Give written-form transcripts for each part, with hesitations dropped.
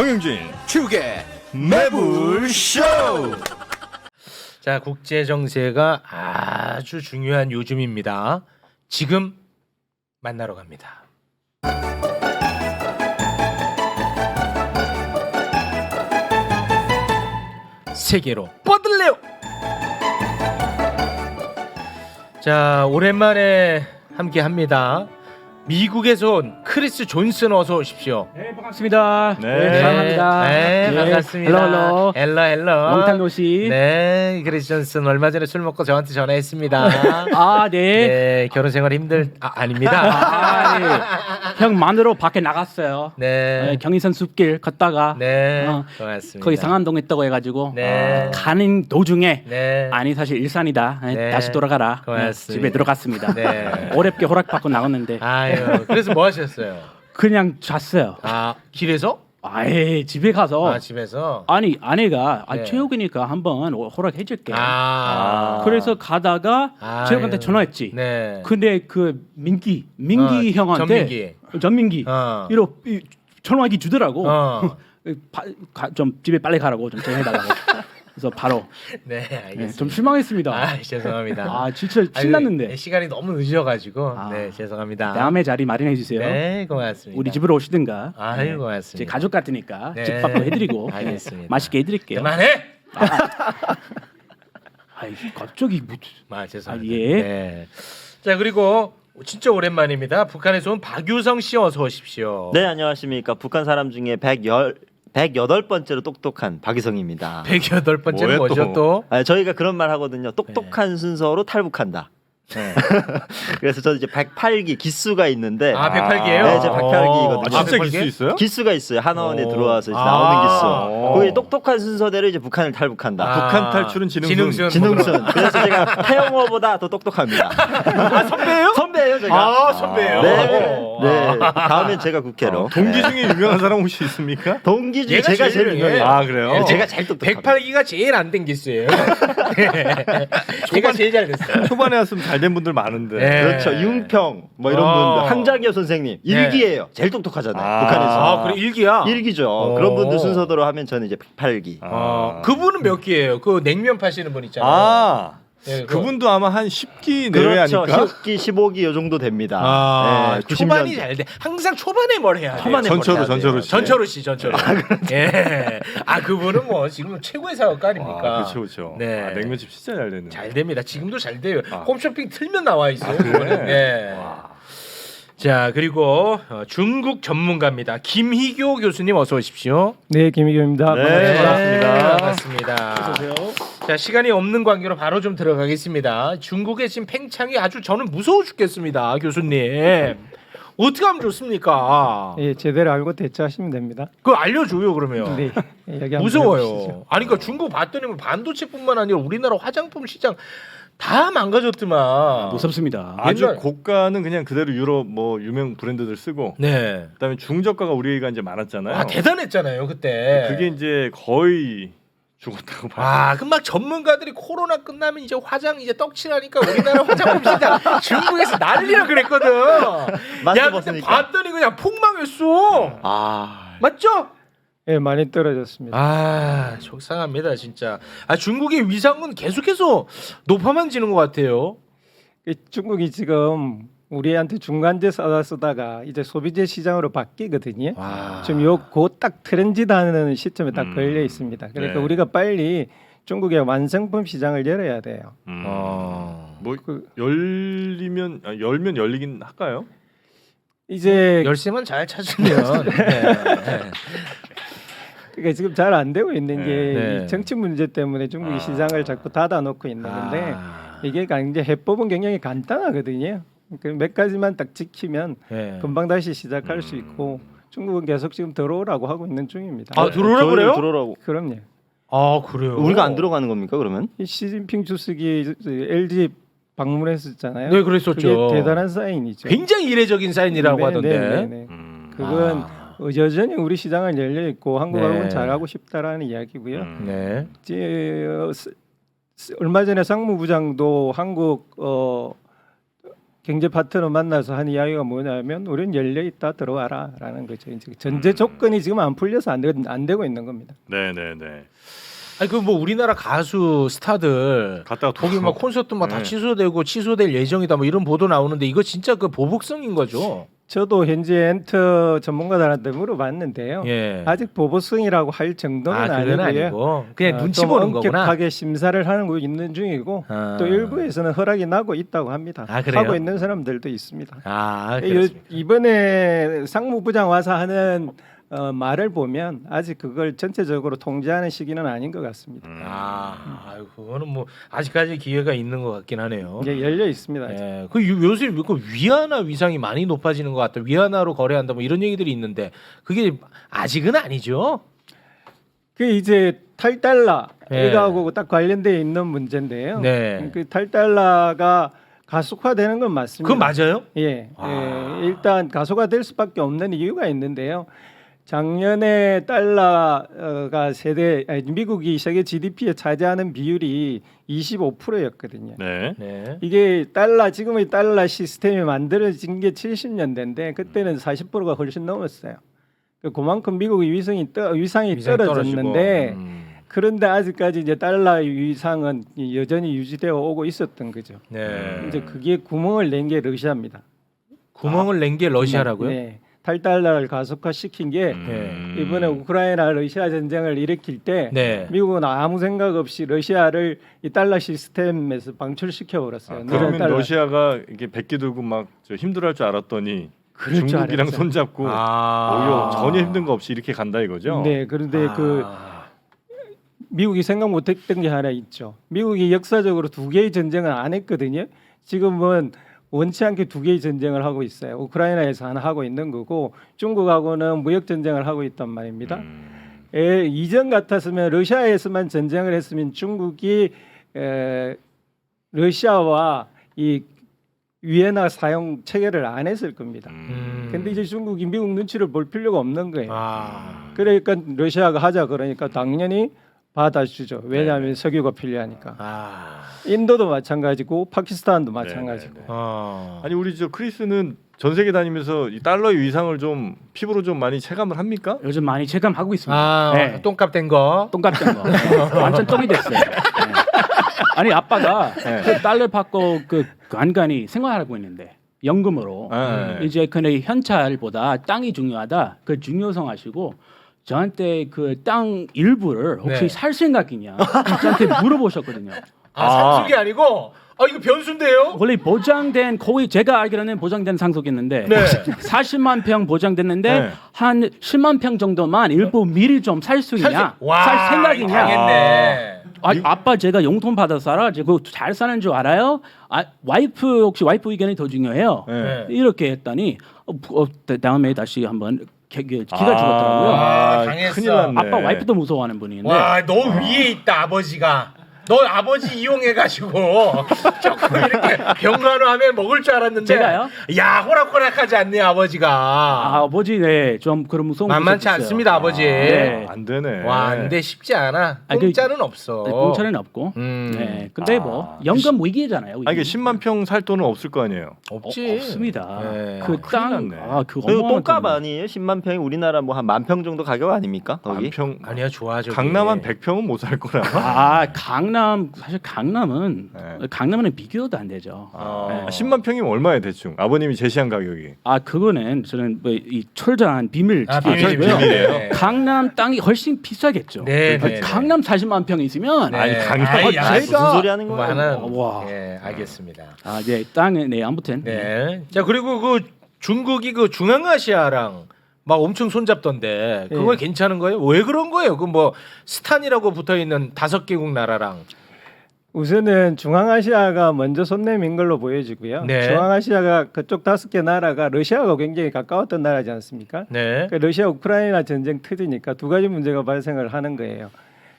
정영진 축의 매불쇼. 자, 국제 정세가 아주 중요한 요즘입니다. 지금 만나러 갑니다. 세계로 뻗을래요. 자, 오랜만에 함께 합니다. 미국에서 온 크리스 존슨 어서 오십시오. 네, 반갑습니다. 네. 사랑합니다. 네, 반갑습니다. 헬로. 헬로. 롱탄 노시. 네, 크리스 존슨 얼마 전에 술 먹고 저한테 전화했습니다. 아, 네. 네, 결혼 생활 아닙니다. 아, 네. 형 만으로 밖에 나갔어요. 네, 네, 경인선 숲길 걷다가 네, 어, 고맙습니다. 거기 상암동 있다고 해가지고 네. 가는 도중에 네, 아니 사실 일산이다. 네. 다시 돌아가라. 고맙습니다. 집에 들어갔습니다. 네. 어렵게 허락받고 나갔는데 아유, 그래서 뭐 하셨어요? 그냥 잤어요. 아, 길에서? 아예 집에 가서 아, 집에서? 아니 아내가 네. 최욱이니까 한번 허락해줄게. 아, 그래서 가다가 아유. 최욱한테 전화했지. 네. 근데 그 민기 형한테 전민기 전화기 주더라고. 좀 집에 빨리 가라고 좀 전해달라고. 그래서 바로 네, 네, 알겠습니다. 좀 실망했습니다. 아, 죄송합니다. 아 진짜 신났는데. 시간이 너무 늦어가지고 아. 네, 죄송합니다. 다음에 자리 마련해 주세요. 네, 고맙습니다. 우리 집으로 오시든가. 아유, 제 고맙습니다. 가족 같으니까 네. 집밥도 해드리고 알겠습니다. 맛있게 해드릴게요. 그만해. 아이 갑자기 뭐. 아, 죄송합니다. 아, 예. 네. 자, 그리고 진짜 오랜만입니다. 북한에서 온 박유성 씨 어서 오십시오. 네, 안녕하십니까. 북한 사람 중에 108번째로 똑똑한 박유성입니다. 108번째는 뭐야, 뭐죠 또? 저희가 그런 말 하거든요. 똑똑한 순서로 탈북한다. 네. 그래서 저도 이제 108기 기수가 있는데 아, 108기예요? 네, 제 108기거든요. 아, 진짜 기수 있어요? 기수가 있어요. 한화원에 오. 들어와서 이제 아. 나오는 기수. 오. 거기 똑똑한 순서대로 이제 북한을 탈북한다. 아. 북한 탈출은 진흥순. 진흥순. 그래서 제가 태영호보다 더 똑똑합니다. 아, 선배예요? 선배예요, 제가. 아, 선배예요? 네. 네. 아. 다음엔 제가 국회로. 동기 중에 유명한 사람 혹시 있습니까? 동기 중에 얘가 제가 제일 제일 유명해요. 아, 그래요? 네, 제가 제일 똑똑합니다. 108기가 제일 안 된 기수예요. 제가 제일 잘 됐어요. 초반에 왔으면 잘 된 분들 많은데. 네. 그렇죠. 융평 뭐 이런 분들. 항자기호 선생님 일기예요. 제일 똑똑하잖아요. 아. 북한에서. 아, 그래 일기야? 일기죠. 오. 그런 분들 순서대로 하면 저는 이제 108기. 그분은 몇 기예요? 그 냉면 파시는 분 있잖아요. 아, 네, 그거. 그분도 아마 한 10기 내외 그렇죠. 아닐까? 10기, 15기 요 정도 됩니다. 아, 네, 초반이 90년대. 잘 돼. 항상 초반에 뭘 해야 돼. 초반에 전철로 뭘 해야 돼요. 전철로 씨. 전철호 씨, 전철호. 예. 아, 그분은 뭐 지금 최고의 사업가 아닙니까? 그렇죠, 그렇죠. 네. 아, 냉면집 진짜 잘 되는. 잘 됩니다. 지금도 잘 돼요. 아. 홈쇼핑 틀면 나와 있어요. 그래? 그거는. 네. 자, 그리고 중국 전문가입니다. 김희교 교수님 어서 오십시오. 네, 김희교입니다. 네, 반갑습니다. 반갑습니다. 자, 시간이 없는 관계로 바로 좀 들어가겠습니다. 중국의 지금 팽창이 아주 저는 무서워 죽겠습니다, 교수님. 어떻게 하면 좋습니까? 예, 제대로 알고 대처하시면 됩니다. 그거 알려줘요, 그러면. 네, 여기 한번 무서워요. 들어보시죠. 아니, 그러니까 중국 봤더니 뭐 반도체뿐만 아니라 우리나라 화장품 시장 다 망가졌더만. 무섭습니다. 아주 옛날- 고가는 그냥 그대로 유럽 뭐 유명 브랜드들 쓰고, 네. 그다음에 중저가가 우리가 이제 많았잖아요. 아, 대단했잖아요, 그때. 그게 이제 거의 죽었다고 봐요. 아, 그럼 막 전문가들이 코로나 끝나면 이제 화장 이제 떡칠하니까 우리나라 화장품 시장 중국에서 난리라 그랬거든. 야, 그때 벗으니까. 봤더니 그냥 폭망했어. 아, 맞죠? 예, 많이 떨어졌습니다. 아, 속상합니다, 진짜. 아, 중국의 위상은 계속해서 높아만 지는 것 같아요. 중국이 지금 우리한테 중간재 사다 쓰다가 이제 소비재 시장으로 바뀌거든요. 와. 지금 요딱 트렌지하는 시점에 딱 걸려 있습니다. 그러니까 네. 우리가 빨리 중국의 완성품 시장을 열어야 돼요. 뭐 열면 열리긴 할까요? 이제 열쇠만 잘 찾으면. 네. 그러니까 지금 잘 안 되고 있는 게 네. 이 정치 문제 때문에 중국이 시장을 자꾸 닫아놓고 있는 건데 아. 이게 이제 해법은 굉장히 간단하거든요. 그 몇 가지만 딱 지키면 네. 금방 다시 시작할 수 있고 중국은 계속 지금 들어오라고 하고 있는 중입니다. 아, 들어오라고 그래요? 들어오라고. 그럼요. 아, 그래요? 우리가 안 들어가는 겁니까 그러면? 이 시진핑 주석이 LG 방문했었잖아요. 네, 그랬었죠. 그게 대단한 사인이죠. 굉장히 이례적인 사인이라고 네, 하던데. 네, 네, 네. 그건 여전히 우리 시장은 열려 있고 한국하고는 네. 잘하고 싶다라는 이야기고요. 네. 얼마 전에 상무부장도 한국 경제 파트너 만나서 한 이야기가 뭐냐면 우리는 열려 있다 들어와라라는 거죠. 이제 전제 조건이 지금 안 풀려서 안 되고 있는 겁니다. 네네네. 아니 그 뭐 우리나라 가수 스타들 갔다가 거기 막 콘서트 막 다 네. 취소되고 취소될 예정이다 뭐 이런 보도 나오는데 이거 진짜 그 보복성인 거죠? 저도 현재 엔터 전문가들한테 물어봤는데요. 예. 아직 보복성이라고 할 정도는 아 그건 아니고요. 아니고 그냥 눈치 좀 보는 거구나. 엄격하게 심사를 하는 거 있는 중이고 아. 또 일부에서는 허락이 나고 있다고 합니다. 아, 그래요? 하고 있는 사람들도 있습니다. 아 요- 그렇습니까? 이번에 상무부장 와서 하는 말을 보면 아직 그걸 전체적으로 통제하는 시기는 아닌 것 같습니다. 아유, 그거는 뭐 아직까지 기회가 있는 것 같긴 하네요. 이제 열려 있습니다. 아직. 예, 그 요새 그 위안화 위상이 많이 높아지는 것 같다. 위안화로 거래한다 뭐 이런 얘기들이 있는데 그게 아직은 아니죠. 그 이제 탈달러 예. 이거하고 딱 관련돼 있는 문제인데요. 네. 그 탈달러가 가속화되는 건 맞습니다. 그건 맞아요? 예, 아. 일단 가속화될 수밖에 없는 이유가 있는데요. 작년에 달러가 미국이 세계 GDP에 차지하는 비율이 25%였거든요. 네. 네. 이게 지금의 달러 시스템이 만들어진 게 70년대인데 그때는 40%가 훨씬 넘었어요. 그만큼 미국의 위상이 떨어졌는데 그런데 아직까지 이제 달러의 위상은 여전히 유지되어 오고 있었던 거죠. 네. 이제 그게 구멍을 낸 게 러시아입니다. 구멍을 낸 게 러시아라고요? 네. 탈달러를 가속화시킨 게 이번에 우크라이나 러시아 전쟁을 일으킬 때 네. 미국은 아무 생각 없이 러시아를 이 달러 시스템에서 방출시켜 버렸어요. 그러면 러시아가 이게 백기 들고 막 힘들어할 줄 알았더니 그럴 줄 중국이랑 알았어요. 손잡고 오히려 전혀 힘든 거 없이 이렇게 간다 이거죠. 네, 그런데 그 아. 미국이 생각 못했던 게 하나 있죠. 미국이 역사적으로 두 개의 전쟁을 안 했거든요. 지금은 원치 않게 두 개의 전쟁을 하고 있어요. 우크라이나에서 하나 하고 있는 거고 중국하고는 무역 전쟁을 하고 있단 말입니다. 이전 같았으면 러시아에서만 전쟁을 했으면 중국이 러시아와 이 위엔화 사용 체결을 안 했을 겁니다. 근데 이제 중국이 미국 눈치를 볼 필요가 없는 거예요. 아. 그러니까 러시아가 하자 그러니까 당연히 받아주죠. 왜냐하면 석유가 필요하니까. 아. 인도도 마찬가지고 파키스탄도 마찬가지고. 네네네. 어. 아니 우리 저 크리스는 전 세계 다니면서 이 달러의 위상을 좀 피부로 좀 많이 체감을 합니까? 요즘 많이 체감하고 있습니다. 아, 네. 똥값 된 거. 똥같은 거. 완전 똥이 됐어요. 네. 아니 아빠가 그 달러 받고 그 간간히 생활하고 있는데 연금으로 네. 이제 근데 현찰보다 땅이 중요하다. 그 중요성 아시고 저한테 그 땅 일부를 혹시 네. 살 생각이냐 저한테 물어보셨거든요. 산속이 아니고 이거 변수인데요? 원래 보장된 거의 제가 알기로는 보장된 상속이었는데 네. 40만 평 보장됐는데 네. 한 10만 평 정도만 일부 미리 좀 살 수 있냐 살 생각이냐 당했네. 아빠 제가 용돈 받아서 살아 지금 잘 사는 줄 알아요? 와이프 혹시 와이프 의견이 더 중요해요. 네. 이렇게 했더니 다음에 다시 한번 기가 죽었더라고요. 당했어. 큰일 났네. 아빠 와이프도 무서워하는 분인데 와, 너 위에 있다 아버지가. 너 아버지 이용해가지고 조금 이렇게 병간호하면 먹을 줄 알았는데. 제가요? 야, 호락호락하지 않네 아버지가. 아버지 좀 그런 무서운 만만치 분이 있어요. 않습니다 아버지. 네. 안 되네. 와, 근데 쉽지 않아. 공짜는 없어. 공짜는 없고. 네. 근데 뭐 연금 위기잖아요. 이게 10만 평 살 돈은 없을 거 아니에요. 없지. 없습니다. 네. 그 땅, 큰일 났네. 그 그리고 어마어마한 똥값 돈이에요. 아니에요? 10만 평이 우리나라 뭐 한 10,000평 정도 가격 아닙니까? 거기? 만평 아니야 좋아 저기. 강남 한 100평은 못 살 거라. 사실 강남은 네. 강남은 비교도 안 되죠. 네. 10만 평이면 얼마에 대충? 아버님이 제시한 가격이. 그거는 저는 뭐 이 철저한 비밀 비밀이에요? 네. 강남 땅이 훨씬 비싸겠죠. 네, 네, 강남 40만 평 있으면 네. 아니, 강남 무슨 소리 하는 거예요? 많은. 와. 네, 알겠습니다. 네, 땅에 아무튼 네. 자 그리고 그 중국이 그 중앙아시아랑 막 엄청 손잡던데 그거 괜찮은 거예요? 왜 그런 거예요? 그 뭐 스탄이라고 붙어 있는 5개국 나라랑. 우선은 중앙아시아가 먼저 손 내민 걸로 보여지고요. 네. 중앙아시아가 그쪽 5개 나라가 러시아하고 굉장히 가까웠던 나라지 않습니까? 네. 그러니까 러시아 우크라이나 전쟁 터지니까 두 가지 문제가 발생을 하는 거예요.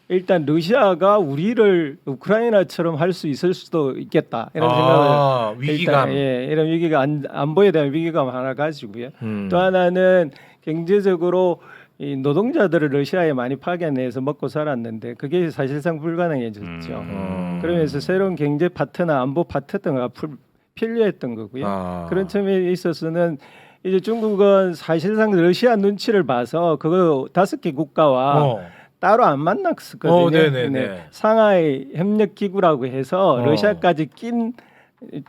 일단 러시아가 우리를 우크라이나처럼 할 수 있을 수도 있겠다 이런 생각을 위기감. 일단, 이런 위기가 안보에 대한 위기감 하나 가지고요. 음. 또 하나는 경제적으로 이 노동자들을 러시아에 많이 파견해서 먹고 살았는데 그게 사실상 불가능해졌죠. 그러면서 새로운 경제 파트너, 안보 파트너가 편리했던 거고요. 아. 그런 점에 있어서는 이제 중국은 사실상 러시아 눈치를 봐서 그거 5개 국가와 따로 안 만났었거든요. 네네네. 상하이 협력 기구라고 해서 어. 러시아까지 낀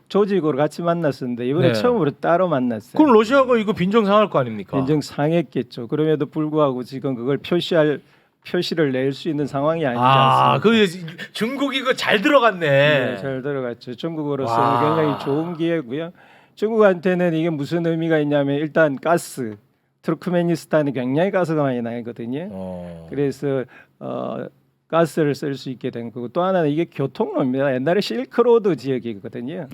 조직으로 같이 만났었는데 이번에 네. 처음으로 따로 만났어요. 그럼 러시아가 이거 빈정상할 거 아닙니까? 인정 상했겠죠. 그럼에도 불구하고 지금 그걸 표시를 낼 수 있는 상황이 아니지 않습니까? 그 중국이 그 잘 들어갔네. 네, 잘 들어갔죠. 중국으로서는 와. 굉장히 좋은 기회고요. 중국한테는 이게 무슨 의미가 있냐면 일단 가스, 투르크메니스탄이 굉장히 가스가 많이 나거든요. 그래서 가스를 쓸 수 있게 된 거고 또 하나는 이게 교통로입니다. 옛날에 실크로드 지역이거든요.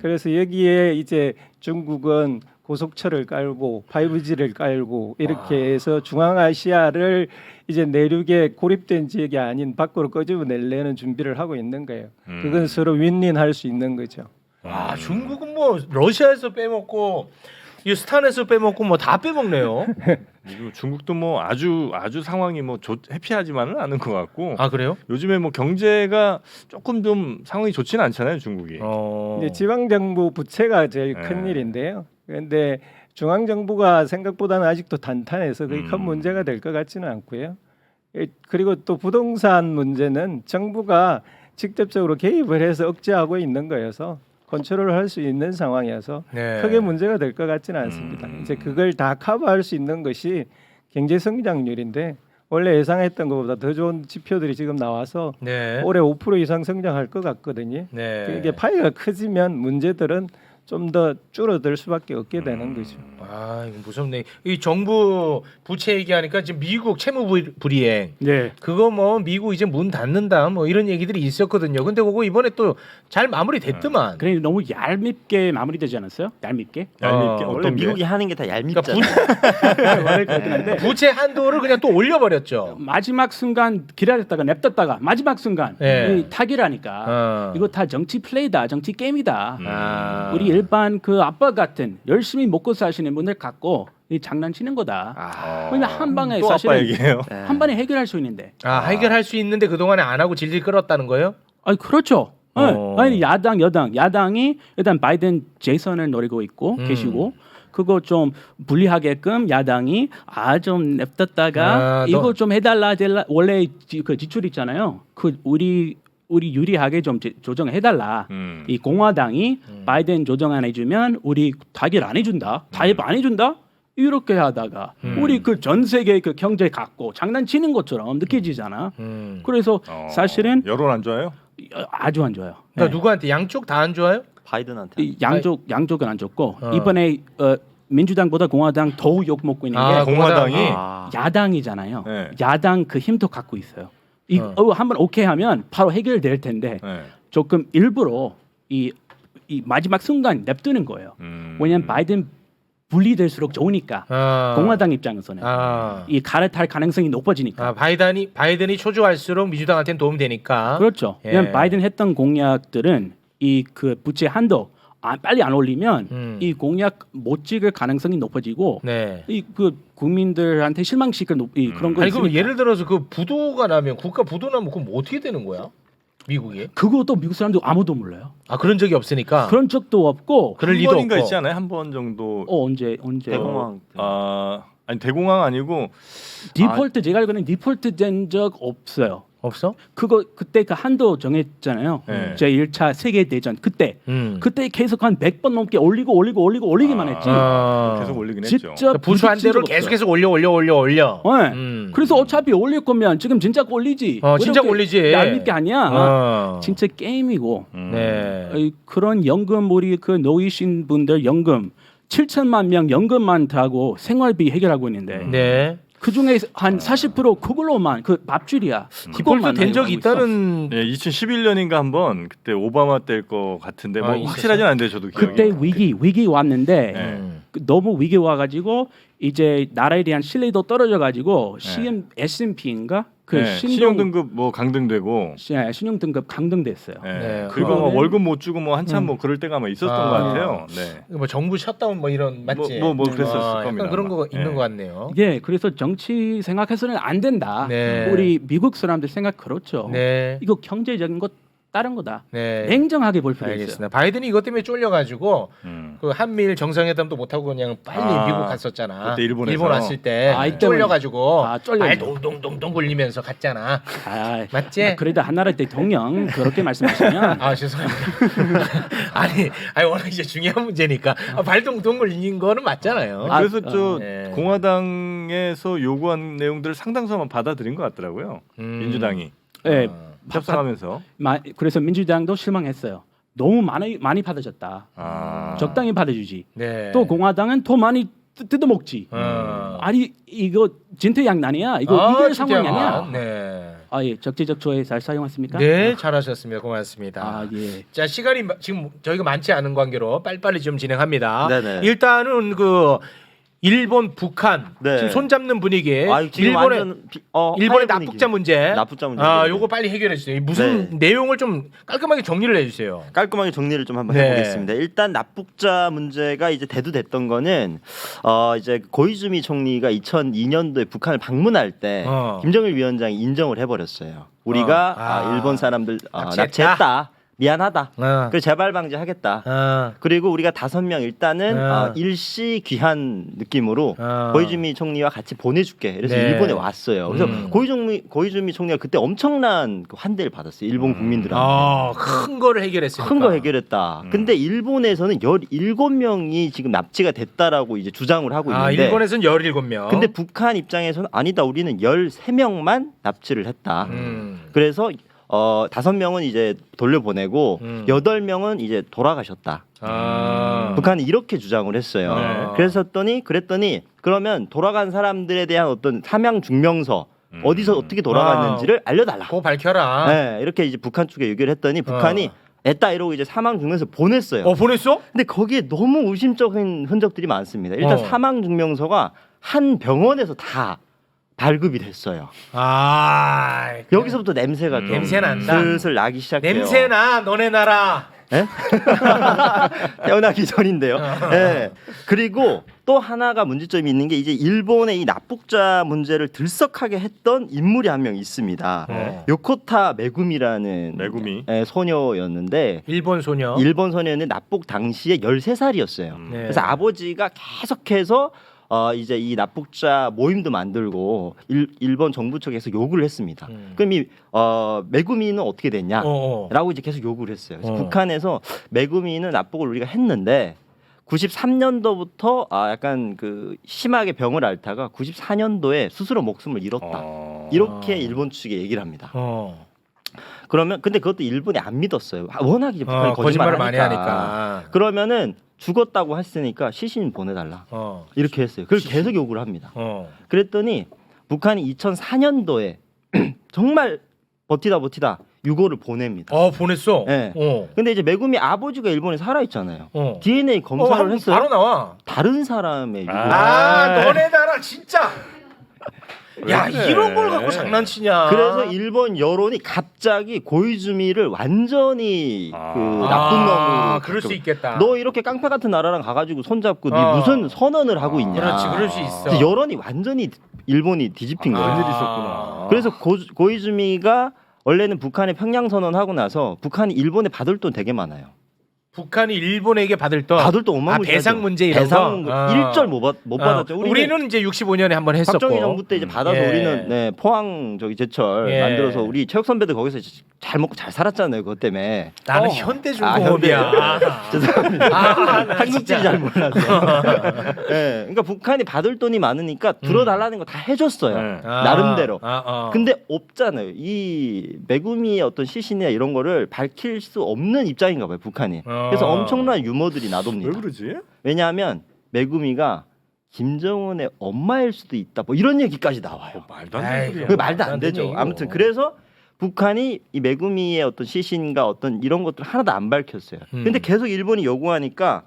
그래서 여기에 이제 중국은 고속철을 깔고 5G를 깔고 이렇게 해서 중앙아시아를 이제 내륙에 고립된 지역이 아닌 밖으로 꺼집어내려는 준비를 하고 있는 거예요. 그건 서로 윈윈할 수 있는 거죠. 아 중국은 뭐 러시아에서 빼먹고 이 스탄에서 빼먹고 뭐 다 빼먹네요. 그리고 중국도 뭐 아주 상황이 뭐 해피하지만은 않은 것 같고 아 그래요? 요즘에 뭐 경제가 조금 좀 상황이 좋지는 않잖아요 중국이. 이제 지방 정부 부채가 제일 네. 큰 일인데요. 그런데 중앙 정부가 생각보다는 아직도 단단해서 그게 큰 문제가 될 것 같지는 않고요. 그리고 또 부동산 문제는 정부가 직접적으로 개입을 해서 억제하고 있는 거여서 컨트롤할 수 있는 상황이어서 네. 크게 문제가 될 것 같지는 않습니다. 이제 그걸 다 커버할 수 있는 것이 경제 성장률인데 원래 예상했던 것보다 더 좋은 지표들이 지금 나와서 네. 올해 5% 이상 성장할 것 같거든요. 네. 이게 파이가 커지면 문제들은 좀 더 줄어들 수밖에 없게 되는 거죠. 아 이거 무섭네. 이 정부 부채 얘기하니까 지금 미국 채무 불이행 네. 그거 뭐 미국 이제 문 닫는다 뭐 이런 얘기들이 있었거든요. 근데 그거 이번에 또 잘 마무리됐더만. 그래 너무 얄밉게 마무리되지 않았어요? 얄밉게? 얄밉게 원래 어떤 게? 미국이 하는 게 다 얄밉잖아. 원래 그렇긴 한데 부채 한도를 그냥 또 올려버렸죠. 마지막 순간 기다렸다가 냅뒀다가 마지막 순간 네. 이 타기라니까 이거 다 정치 플레이다, 정치 게임이다. 아. 우리 일반 그 아빠 같은 열심히 먹고 사시는 분들 갖고 이 장난치는 거다. 아. 왜냐 한 방에 또 아빠 사실은 얘기예요. 한 번에 해결할 수 있는데. 아 해결할 수 있는데 그 동안에 안 하고 질질 끌었다는 거예요? 아니 그렇죠. 네. 어. 아니 야당이 일단 바이든 제선을 노리고 있고 계시고 그거 좀 불리하게끔 야당이 좀 냅뒀다가 이거 좀 해달라 원래 그 지출 있잖아요. 그 우리 유리하게 좀 조정해달라. 이 공화당이 바이든 조정 안 해주면 우리 타결 안 해준다. 타협 안 해준다. 이렇게 하다가 우리 그 전 세계 그 경제 갖고 장난치는 것처럼 느껴지잖아. 그래서 사실은 여론 안 좋아요? 아주 안 좋아요. 그러니까 누구한테 양쪽 다 안 좋아요? 바이든한테. 이 양쪽은 안 좋고 이번에 민주당보다 공화당 더욱 욕 먹고 있는 게 공화당이 야당이잖아요. 네. 야당 그 힘도 갖고 있어요. 한번 오케이 하면 바로 해결될 텐데 네. 조금 일부러 이 마지막 순간 냅두는 거예요. 왜냐하면 바이든 분리될수록 좋으니까 공화당 입장에서는 이 갈아탈 가능성이 높아지니까. 바이든이 초조할수록 민주당한테는 도움이 되니까. 그렇죠. 예. 왜냐하면 바이든 했던 공약들은 이 그 부채 한도 빨리 안 올리면 이 공약 못 찍을 가능성이 높아지고 네. 이 그 국민들한테 실망시킬 그런 거 아니 그럼 있으니까. 예를 들어서 그 부도가 나면 국가 부도 나면 그럼 뭐 어떻게 되는 거야? 미국이? 그것도 미국 사람들 아무도 몰라요. 아 그런 적이 없으니까. 그런 적도 없고. 그럴 한 리도 번인가 없고. 있지 않아요? 한 번 정도. 언제 대공황. 아니 대공황 아니고 디폴트 제가 알기로는 디폴트 된 적 없어요. 없어? 그때 그 한도 정했잖아요. 네. 제 1차 세계 대전 그때 계속 한 100번 넘게 올리기만 했지. 계속 올리긴 했죠. 직접 그러니까 부수 한 대로 부딪힌 적 계속해서 올려. 네. 그래서 어차피 올릴 거면 지금 진짜 올리지. 진짜 이렇게 올리지. 얄밉게 아니야. 진짜 음. 게임이고. 네. 그런 연금 우리 그 놓이신 분들 연금 7천만 명 연금만 타고 생활비 해결하고 있는데 네. 그 중에 한 40% 그걸로만 그 밥줄이야. 디폴트 된 적이 있다는. 네, 2011년인가 한번 그때 오바마 때일 것 같은데 뭐 있었어요? 확실하진 않은데 저도 기억이. 그때 위기 왔는데 네. 너무 위기 와가지고 이제 나라에 대한 신뢰도 떨어져가지고 S&P인가 그 네, 신용등급 뭐 강등되고 신용등급 강등됐어요. 네. 네, 그리고 뭐 그거는- 월급 못 주고 뭐 한참 뭐 그럴 때가 뭐 있었던 것 같아요. 네. 뭐 정부 셧다운 뭐 이런 맞지? 뭐 그랬었을 겁니다. 약간 그런 거 아마. 있는 네. 것 같네요. 예, 그래서 정치 생각해서는 안 된다. 네. 우리 미국 사람들 생각 그렇죠. 네. 이거 경제적인 것 다른 거다. 네. 냉정하게 볼 필요 있어요. 알겠습니다. 바이든이 이것 때문에 쫄려가지고 그 한미일 정상회담도 못 하고 그냥 빨리 아, 미국 갔었잖아. 그때 일본에서. 일본 왔을 때 아, 이 때문에. 쫄려가지고 쫄려. 발 동동동동 굴리면서 갔잖아. 아, 맞지? 그래도 한나라 대통령 그렇게 말씀하시면 아 죄송합니다. 아니 워낙 이제 중요한 문제니까 발 동동 굴린 거는 맞잖아요. 그래서 저 네. 공화당에서 요구한 내용들을 상당수만 받아들인 것 같더라고요. 민주당이 예, 협상하면서. 그래서 민주당도 실망했어요. 너무 많이 받아줬다. 아. 적당히 받아주지. 네. 또 공화당은 더 많이 뜯어먹지. 아니 이거 진퇴양난이야. 이거 이길 상황이 아니야. 네. 아 예, 적재적소에 잘 사용했습니까? 네, 잘하셨습니다. 고맙습니다. 아 예. 자 시간이 지금 저희가 많지 않은 관계로 빨리빨리 좀 진행합니다. 네네. 일단은 그 일본, 북한 네. 지금 손잡는 분위기. 아유, 지금 일본의 완전 일본의 화해 납북자 분위기. 문제. 납북자 문제. 아, 요거 빨리 해결해 주세요. 무슨 내용을 좀 깔끔하게 정리를 해주세요. 깔끔하게 정리를 좀 한번 네. 해보겠습니다. 일단 납북자 문제가 이제 대두됐던 거는 이제 고이즈미 총리가 2002년도에 북한을 방문할 때 김정일 위원장이 인정을 해버렸어요. 우리가 일본 사람들 납치했다. 미안하다. 그래서 재발 방지하겠다. 그리고 우리가 5명 일단은 일시 귀한 느낌으로 고이즈미 총리와 같이 보내줄게. 그래서 네. 일본에 왔어요. 그래서 고이즈미 총리가 그때 엄청난 그 환대를 받았어요. 일본 국민들한테. 큰 거를 해결했으니까. 큰 거 해결했다. 근데 일본에서는 17명이 지금 납치가 됐다라고 이제 주장을 하고 있는데 일본에서는 17명. 근데 북한 입장에서는 아니다. 우리는 13명만 납치를 했다. 그래서 5명은 이제 돌려보내고 8명은 이제 돌아가셨다. 북한이 이렇게 주장을 했어요. 그랬더니 그러면 돌아간 사람들에 대한 어떤 사망 증명서 어디서 어떻게 돌아갔는지를 알려달라. 그거 밝혀라. 네, 이렇게 이제 북한 측에 얘기를 했더니 북한이 애따 이러고 이제 사망 증명서 보냈어요. 보냈어? 근데 거기에 너무 의심적인 흔적들이 많습니다. 일단 사망 증명서가 한 병원에서 다 발급이 됐어요. 여기서부터 냄새가 좀 냄새 난다. 슬슬 나기 시작해요. 냄새나 너네 나라. 예? 태어나기 전인데요. 예. 그리고 또 하나가 문제점이 있는 게 이제 일본의 이 납북자 문제를 들썩하게 했던 인물이 한 명 있습니다. 요코타 메구미라는 소녀였는데 일본 소녀. 일본 소녀는 납북 당시에 13살이었어요. 네. 그래서 아버지가 계속해서 이제 이 납북자 모임도 만들고 일본 정부 측에서 요구를 했습니다. 그럼 이 메구미는 어떻게 됐냐라고 이제 계속 요구를 했어요. 그래서 북한에서 메구미는 납북을 우리가 했는데 93년도부터 약간 그 심하게 병을 앓다가 94년도에 스스로 목숨을 잃었다. 이렇게 일본 측에 얘기를 합니다. 그러면 근데 그것도 일본이 안 믿었어요. 워낙 이제 북한이 거짓말을 많이 하니까. 그러면은 죽었다고 했으니까 시신 보내달라. 이렇게 했어요. 그걸 계속 요구를 합니다. 그랬더니 북한이 2004년도에 정말 버티다 유고를 보냅니다. 보냈어. 네. 근데 이제 메구미 아버지가 일본에 살아 있잖아요. DNA 검사를 했어요. 바로 나와. 다른 사람의 유고. 너네 나라 진짜. 야 그래. 이런 걸 갖고 장난치냐. 그래서 일본 여론이 갑자기 고이즈미를 완전히 그 나쁜 놈으로 그럴 수 있겠다. 너 이렇게 깡패 같은 나라랑 가가지고 손잡고 네 무슨 선언을 하고 있냐. 그렇지, 그럴 수 있어. 그래서 여론이 완전히 일본이 뒤집힌 거예요. 웬일이 있었구나. 그래서 고이즈미가 원래는 북한에 평양 선언하고 나서 북한이 일본에 받을 돈 되게 많아요. 북한이 일본에게 받을 돈 어마무시하죠. 배상 문제 이런 배상 거. 1절 못 받았죠. 우리는 이제 65년에 한번 했었고. 박정희 정부 때 이제 받아서 예. 우리는 포항 제철 예. 만들어서 우리 체육 선배들 거기서 잘 먹고 잘 살았잖아요. 그것 때문에. 나는 현대중공업이야. 죄송합니다. 한국들이 잘 몰라서. 예, 그러니까 북한이 받을 돈이 많으니까 들어달라는 거 다 해줬어요. 나름대로. 근데 없잖아요. 이 메구미의 어떤 시신이나 이런 거를 밝힐 수 없는 입장인가 봐요. 북한이. 그래서 엄청난 유머들이 나돕니다. 왜 그러지? 왜냐하면 메구미가 김정은의 엄마일 수도 있다. 뭐 이런 얘기까지 나와요. 말도 안 되는 소리야. 그게 말도 안 되죠. 아무튼 그래서 북한이 이 메구미의 어떤 시신과 어떤 이런 것들 하나도 안 밝혔어요. 근데 계속 일본이 요구하니까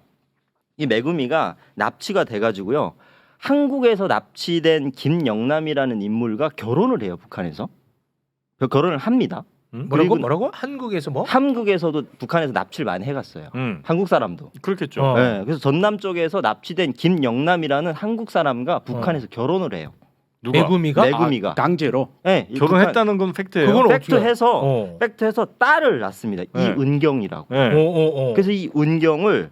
이 메구미가 납치가 돼가지고요. 한국에서 납치된 김영남이라는 인물과 결혼을 해요. 북한에서. 결혼을 합니다. 뭐라고? 한국에서 뭐? 한국에서도 북한에서 납치를 많이 해갔어요. 한국 사람도. 그렇겠죠. 네, 그래서 전남 쪽에서 납치된 김영남이라는 한국 사람과 북한에서 결혼을 해요. 누가? 매구미가? 매구미가. 강제로. 네, 이 결혼했다는 건 팩트예요. 그건 팩트해서 팩트해서 딸을 낳습니다. 네. 이은경이라고. 네. 그래서 이 은경을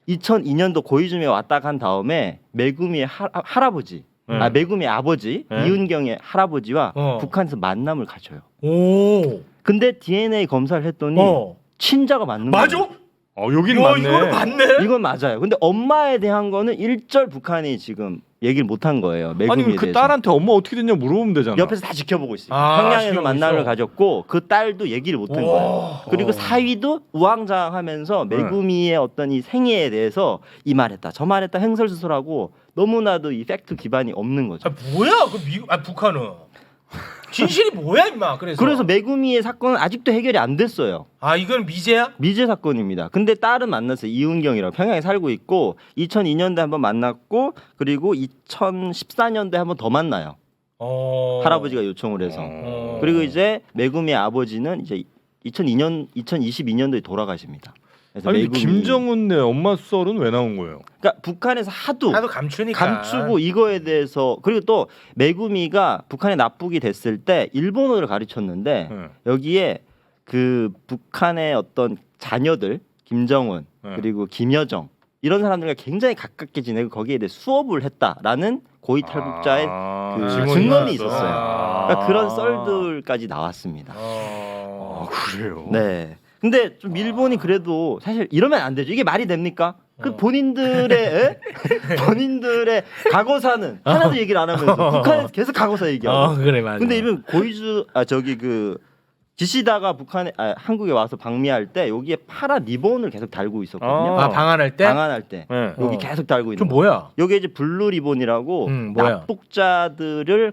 2002년도 고이즈미에 왔다 간 다음에 매구미의 할아버지, 매구미의 아버지 이은경의 할아버지와 북한에서 만남을 가져요. 오. 근데 DNA 검사를 했더니 친자가 맞는 맞아? 거예요. 여긴 맞네. 이거는 맞네. 이건 맞아요. 근데 엄마에 대한 거는 일절 북한이 지금 얘기를 못한 거예요. 매구미에 아니 그 대해서. 딸한테 엄마 어떻게 됐냐 물어보면 되잖아. 옆에서 다 지켜보고 있어요. 아, 평양에서 지켜보고 만남을 있어. 가졌고 그 딸도 얘기를 못한 거예요. 그리고 사위도 우왕좌왕하면서 매구미의 어떤 이 생애에 대해서 이 말했다 저 말했다 횡설수설하고 너무나도 이 팩트 기반이 없는 거죠. 아, 뭐야? 그 미국 북한은 진실이 뭐야 임마? 그래서 매구미의 사건은 아직도 해결이 안 됐어요. 아 이건 미제야? 미제 사건입니다. 근데 딸은 만났어요. 이은경이라고 평양에 살고 있고 2002년도에 한번 만났고 그리고 2014년도에 한번 더 만나요. 할아버지가 요청을 해서. 그리고 이제 매구미의 아버지는 이제 2022년도에 돌아가십니다. 그래서 아니 근데 매구미- 김정은네 엄마 썰은 왜 나온 거예요? 그러니까 북한에서 하도 감추니까. 감추고 이거에 대해서 그리고 또 매구미가 북한에 납북이 됐을 때 일본어를 가르쳤는데 네. 여기에 그 북한의 어떤 자녀들 김정은 네. 그리고 김여정 이런 사람들과 굉장히 가깝게 지내고 거기에 대해 수업을 했다라는 고위 탈북자의 그 증언이 있었어요. 그러니까 그런 썰들까지 나왔습니다. 그래요. 네. 근데 좀 일본이 그래도 사실 이러면 안 되죠. 이게 말이 됩니까? 그 본인들의 본인들의 과거사는 하나도 얘기를 안 하면서 북한에서 계속 과거사 얘기하고. 그래 맞아. 근데 이번 고이즈 저기 그 기시다가 북한에 한국에 와서 방미할 때 여기에 파란 리본을 계속 달고 있었거든요. 방한할 때? 방한할 때 네. 여기 계속 달고 있는. 좀 거. 뭐야? 여기 이제 블루 리본이라고 뭐야? 납북자들을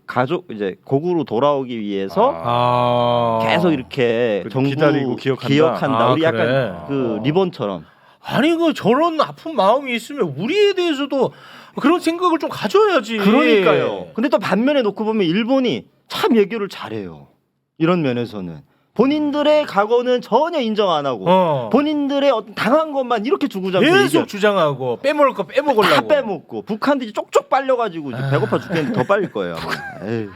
가족 이제 고국으로 돌아오기 위해서 계속 이렇게 정부 기다리고 기억한다. 우리 약간 그래. 그 리본처럼. 아니 그 저런 아픈 마음이 있으면 우리에 대해서도 그런 생각을 좀 가져야지. 그러니까요. 근데 또 반면에 놓고 보면 일본이 참 얘기를 잘해요. 이런 면에서는 본인들의 과거는 전혀 인정 안 하고 본인들의 어떤 당한 것만 이렇게 주구장창 계속 얘기하고 주장하고 빼먹을 거 빼먹으려고. 다 빼먹고 북한도 이제 쪽쪽 빨려가지고 이제 배고파 죽겠는데 더 빨릴 거예요. 에이.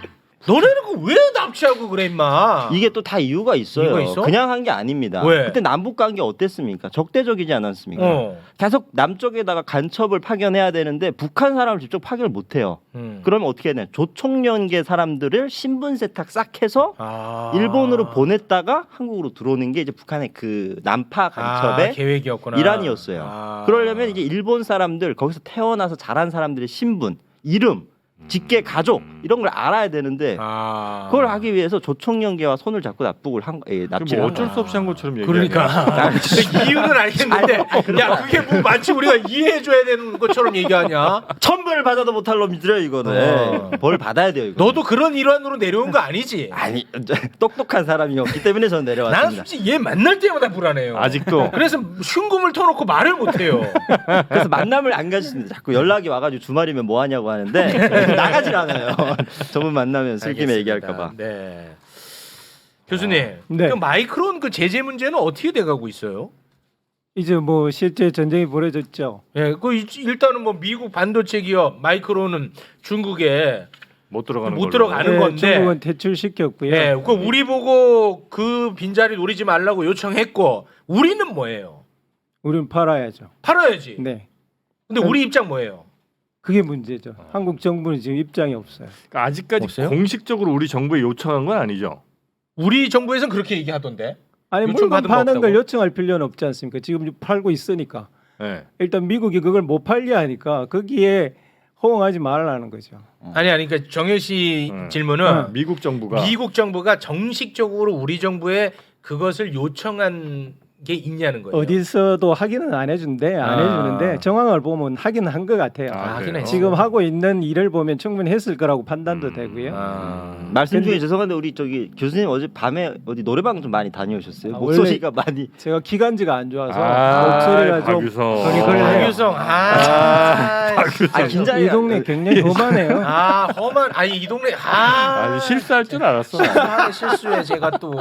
너네는 왜 납치하고 그래 임마? 이게 또 다 이유가 있어요. 이유가 있어? 그냥 한 게 아닙니다. 왜? 그때 남북 관계 어땠습니까? 적대적이지 않았습니까? 계속 남쪽에다가 간첩을 파견해야 되는데 북한 사람을 직접 파견을 못 해요. 그러면 어떻게 해야 되냐? 조총련계 사람들을 신분 세탁 싹 해서 일본으로 보냈다가 한국으로 들어오는 게 이제 북한의 그 난파 간첩의 계획이었구나. 일환이었어요. 그러려면 이제 일본 사람들 거기서 태어나서 자란 사람들의 신분, 이름, 직계, 가족 이런 걸 알아야 되는데 그걸 하기 위해서 조총련계와 손을 잡고 납치를 뭐 어쩔 수 없이 한 것처럼 얘기하냐. 그러니까 이유는 알겠는데 야 그게 뭐 마치 우리가 이해해줘야 되는 것처럼 얘기하냐? 천벌을 받아도 못할 놈들이요 이거는. 벌 받아야 돼요 이거. 너도 그런 일환으로 내려온 거 아니지? 아니 똑똑한 사람이었기 때문에 저는 내려왔습니다. 나는 솔직히 얘 만날 때마다 불안해요. 아직도. 그래서 흉금을 터놓고 말을 못해요. 그래서 만남을 안 가지는데 자꾸 연락이 와가지고 주말이면 뭐 하냐고 하는데 나가질 않아요. 저분 만나면 술김에 얘기할까봐. 네. 교수님, 네. 그 마이크론 그 제재 문제는 어떻게 돼가고 있어요? 이제 뭐 실제 전쟁이 벌어졌죠. 예, 그 일단은 뭐 미국 반도체 기업 마이크론은 중국에 못 들어가는 못 걸로. 들어가는 건데. 중국은 퇴출시켰고요. 예, 그 우리 보고 그 빈자리 노리지 말라고 요청했고 우리는 뭐예요? 우리는 팔아야죠. 팔아야지. 네. 근데 우리 입장 뭐예요? 그게 문제죠. 한국 정부는 지금 입장이 없어요. 그러니까 아직까지 없어요? 공식적으로 우리 정부에 요청한 건 아니죠. 우리 정부에서는 그렇게 얘기하던데. 아니 요청 물건 받은 거 파는 걸 없다고? 요청할 필요는 없지 않습니까? 지금 팔고 있으니까. 네. 일단 미국이 그걸 못 팔려 하니까 거기에 호응하지 말라는 거죠. 아니 그러니까 정현 씨 질문은 미국 정부가 미국 정부가 정식적으로 우리 정부에 그것을 요청한 게 있냐는 거예요. 어디서도 확인은 안 해준대, 안 해주는데 정황을 보면 하긴 한 것 같아요. 하긴 했어. 지금 하고 있는 일을 보면 충분히 했을 거라고 판단도 되고요. 말씀 중에 죄송한데 우리 저기 교수님 어제 밤에 어디 노래방 좀 많이 다녀오셨어요? 아, 목소리가 많이 제가 기관지가 안 좋아서 목소리가 좀 박유성. 거리거리해요. 박유성, 긴장이 이 동네 굉장히 험하네요. 험한, 이 동네, 아니 실수할 줄 알았어. 실수해 제가 또.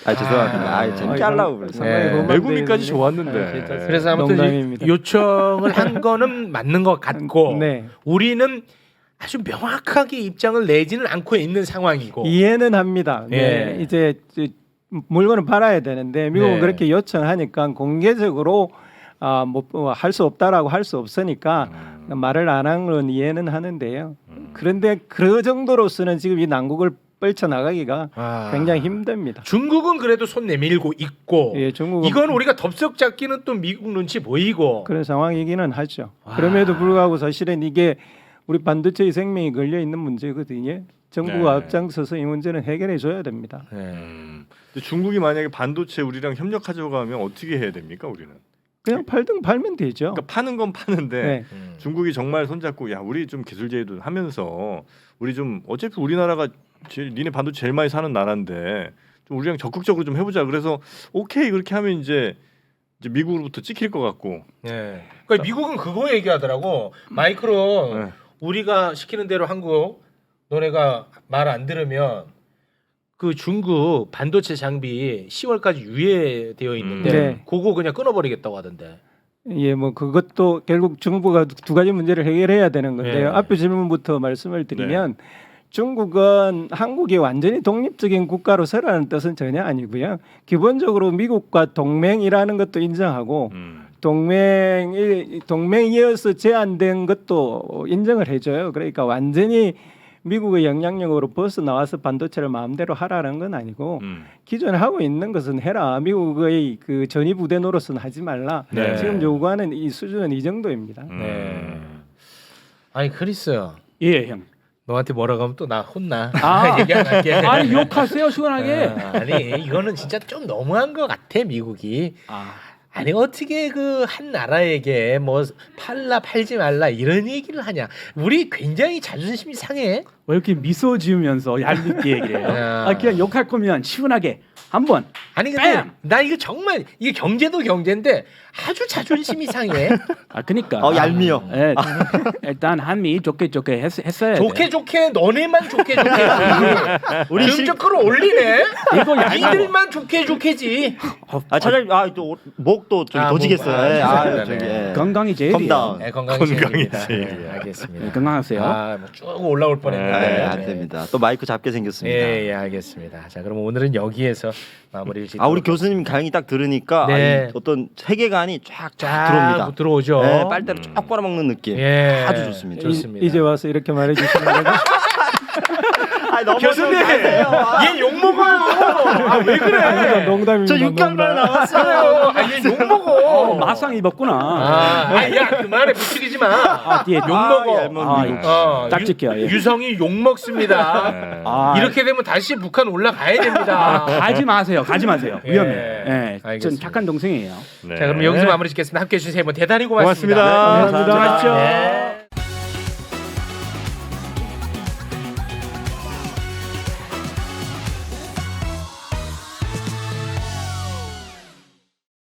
죄송합니다. 재밌게 하려고 그래서. 상당히 험한 매구미까지 데인데. 좋았는데. 그래서 아무튼 농담입니다. 요청을 한 거는 맞는 것 같고, 네. 우리는 아주 명확하게 입장을 내지는 않고 있는 상황이고. 이해는 합니다. 네. 예. 이제 물건을 팔아야 되는데 미국은 네. 그렇게 요청하니까 공개적으로 할 수 없다라고 할 수 없으니까 말을 안 한 건 이해는 하는데요. 그런데 그 정도로서는 지금 이 난국을 뻗쳐나가기가 굉장히 힘듭니다. 중국은 그래도 손 내밀고 있고 예, 중국은 이건 우리가 덥석 잡기는 또 미국 눈치 보이고 그런 상황이기는 하죠. 그럼에도 불구하고 사실은 이게 우리 반도체의 생명이 걸려 있는 문제거든요. 정부가 네. 앞장서서 이 문제는 해결해 줘야 됩니다. 근데 중국이 만약에 반도체 우리랑 협력하자고 하면 어떻게 해야 됩니까 우리는? 그냥 팔면 되죠. 그러니까 파는 건 파는데 네. 중국이 정말 손잡고 야 우리 좀 기술 제휴도 하면서 우리 좀 어차피 우리나라가 니네 반도체 제일 많이 사는 나라인데 좀 우리랑 적극적으로 좀 해보자. 그래서 오케이 그렇게 하면 이제 미국으로부터 찍힐 것 같고. 네. 그러니까 미국은 그거 얘기하더라고. 마이크로 네. 우리가 시키는 대로 한국 너네가 말 안 들으면 그 중국 반도체 장비 10월까지 유예되어 있는데 네. 그거 그냥 끊어버리겠다고 하던데. 예, 뭐 그것도 결국 정부가 두 가지 문제를 해결해야 되는 건데요. 네. 앞에 질문부터 말씀을 드리면 중국은 한국이 완전히 독립적인 국가로 서라는 뜻은 전혀 아니고요. 기본적으로 미국과 동맹이라는 것도 인정하고 동맹이어서 제한된 것도 인정을 해줘요. 그러니까 완전히 미국의 영향력으로 벗어나와서 반도체를 마음대로 하라는 건 아니고 기존에 하고 있는 것은 해라. 미국의 그 전위 부대 노릇은 하지 말라. 네. 지금 요구하는 이 수준은 이 정도입니다. 네. 아니 크리스, 예, 형. 너한테 뭐라고 하면 또 나 혼나. 아. 얘기 안 할게. 아니 욕하세요 시원하게. 아니 이거는 진짜 좀 너무한 것 같아 미국이. 아니 어떻게 그 한 나라에게 뭐 팔지 말라 이런 얘기를 하냐. 우리 굉장히 자존심이 상해. 왜 이렇게 미소 지으면서 얄밉게 얘기해요? 야. 그냥 욕할 거면 시원하게 한번. 아니 근데 뺨! 나 이거 정말 이게 경제도 경제인데 아주 자존심이 상해. 그러니까. 얄미워. 예, 일단 한미 좋게 했어야 돼. 좋게 너네만 좋게 우리 지금 좀 끌어올리네. 이거 이들만 좋게지. 차라리 또 목도 좀 목, 도지겠어요. 죄송합니다. 저기, 네. 예. 건강이 제일이에요. 컴다운. 네, 건강이 건강이 제일입니다. 제일이야. 네, 알겠습니다. 네, 건강하세요. 쭉 올라올 뻔했는데. 네, 안 됩니다. 또 마이크 잡게 생겼습니다. 예, 알겠습니다. 자, 그럼 오늘은 여기에서 마무리를 짓도록. 우리 교수님 강의 딱 들으니까 네. 이 어떤 세계관이 쫙 쫙 들어옵니다. 들어오죠. 네, 빨대로 쫙 빨아먹는 느낌. 예, 아주 좋습니다. 좋습니다. 이제 와서 이렇게 말해 주시는 거죠? 교수님, 얘 욕 먹어요. 왜 그래? 농담입니다. 저 6개월 만에 나왔어요. 얘욕 먹어. 마상 입었구나. 야 그만해 부추기지 마. 뒤에 욕 먹어. 딱 지켜요. 예. 유성이 욕 먹습니다. 이렇게 되면 다시 북한 올라가야 됩니다. 가지 마세요. 예, 위험해. 예, 전 알겠습니다. 착한 동생이에요. 네. 자, 그럼 여기서 마무리 짓겠습니다. 함께 해주신 세 분 대단히 고맙습니다. 고맙습니다. 감사합니다. 네.